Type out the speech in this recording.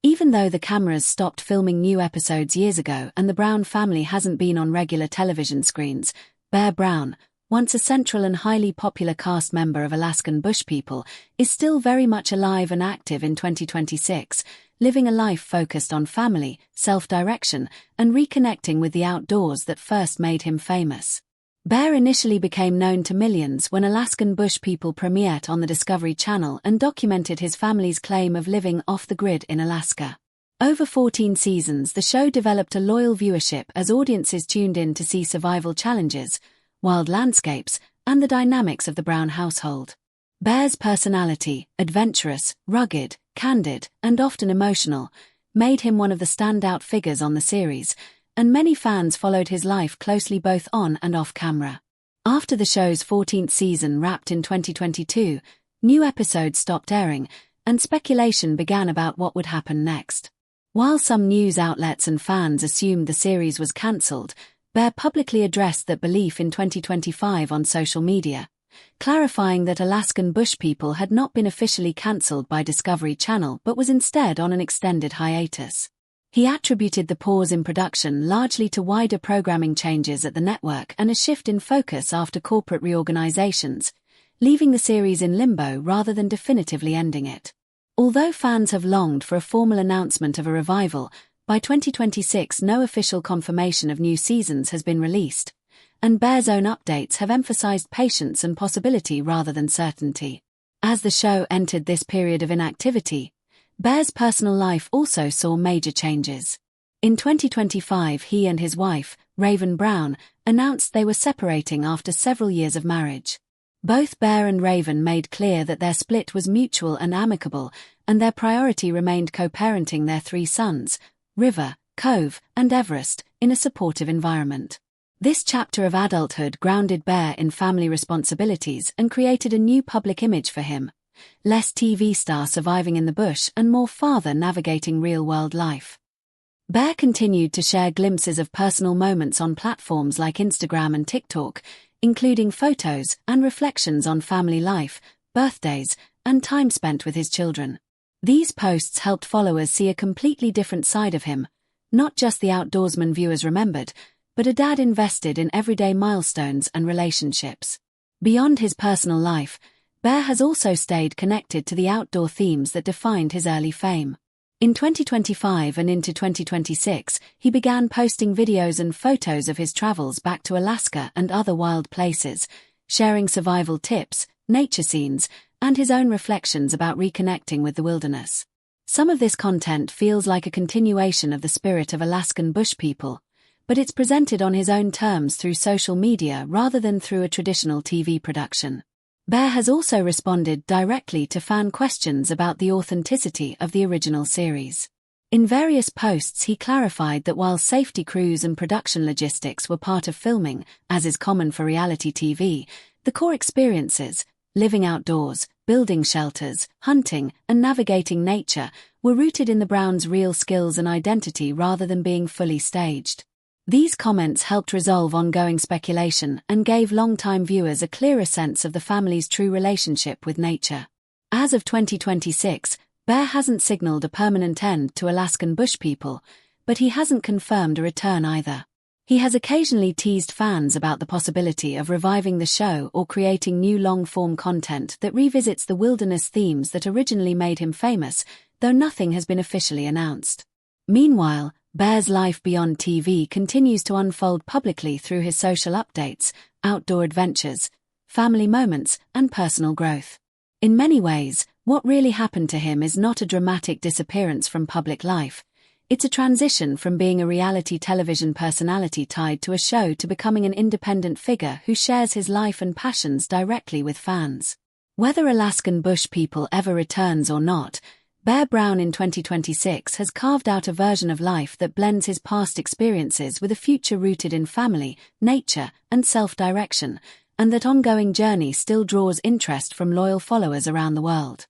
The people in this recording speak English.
Even though the cameras stopped filming new episodes years ago and the Brown family hasn't been on regular television screens, Bear Brown, once a central and highly popular cast member of Alaskan Bush People, is still very much alive and active in 2026, living a life focused on family, self-direction, and reconnecting with the outdoors that first made him famous. Bear initially became known to millions when Alaskan Bush People premiered on the Discovery Channel and documented his family's claim of living off the grid in Alaska. Over 14 seasons, the show developed a loyal viewership as audiences tuned in to see survival challenges, wild landscapes, and the dynamics of the Brown household. Bear's personality, adventurous, rugged, candid, and often emotional, made him one of the standout figures on the series, and many fans followed his life closely both on and off camera. After the show's 14th season wrapped in 2022, new episodes stopped airing, and speculation began about what would happen next. While some news outlets and fans assumed the series was cancelled, Bear publicly addressed that belief in 2025 on social media, clarifying that Alaskan Bush People had not been officially cancelled by Discovery Channel but was instead on an extended hiatus. He attributed the pause in production largely to wider programming changes at the network and a shift in focus after corporate reorganizations, leaving the series in limbo rather than definitively ending it. Although fans have longed for a formal announcement of a revival, by 2026 no official confirmation of new seasons has been released, and Bear's own updates have emphasized patience and possibility rather than certainty. As the show entered this period of inactivity, Bear's personal life also saw major changes. In 2025, he and his wife, Raven Brown, announced they were separating after several years of marriage. Both Bear and Raven made clear that their split was mutual and amicable, and their priority remained co-parenting their 3 sons, River, Cove, and Everest, in a supportive environment. This chapter of adulthood grounded Bear in family responsibilities and created a new public image for him, less TV star surviving in the bush and more father navigating real-world life. Bear continued to share glimpses of personal moments on platforms like Instagram and TikTok, including photos and reflections on family life, birthdays, and time spent with his children. These posts helped followers see a completely different side of him, not just the outdoorsman viewers remembered, but a dad invested in everyday milestones and relationships. Beyond his personal life, Bear has also stayed connected to the outdoor themes that defined his early fame. In 2025 and into 2026, he began posting videos and photos of his travels back to Alaska and other wild places, sharing survival tips, nature scenes, and his own reflections about reconnecting with the wilderness. Some of this content feels like a continuation of the spirit of Alaskan Bush People, but it's presented on his own terms through social media rather than through a traditional TV production. Bear has also responded directly to fan questions about the authenticity of the original series. In various posts he clarified that while safety crews and production logistics were part of filming, as is common for reality TV, the core experiences, living outdoors, building shelters, hunting, and navigating nature, were rooted in the Browns' real skills and identity rather than being fully staged. These comments helped resolve ongoing speculation and gave long-time viewers a clearer sense of the family's true relationship with nature. As of 2026, Bear hasn't signaled a permanent end to Alaskan Bush People, but he hasn't confirmed a return either. He has occasionally teased fans about the possibility of reviving the show or creating new long-form content that revisits the wilderness themes that originally made him famous, though nothing has been officially announced. Meanwhile, Bear's life beyond TV continues to unfold publicly through his social updates, outdoor adventures, family moments, and personal growth. In many ways, what really happened to him is not a dramatic disappearance from public life. It's a transition from being a reality television personality tied to a show to becoming an independent figure who shares his life and passions directly with fans. Whether Alaskan Bush People ever returns or not, Bear Brown in 2026 has carved out a version of life that blends his past experiences with a future rooted in family, nature, and self-direction, and that ongoing journey still draws interest from loyal followers around the world.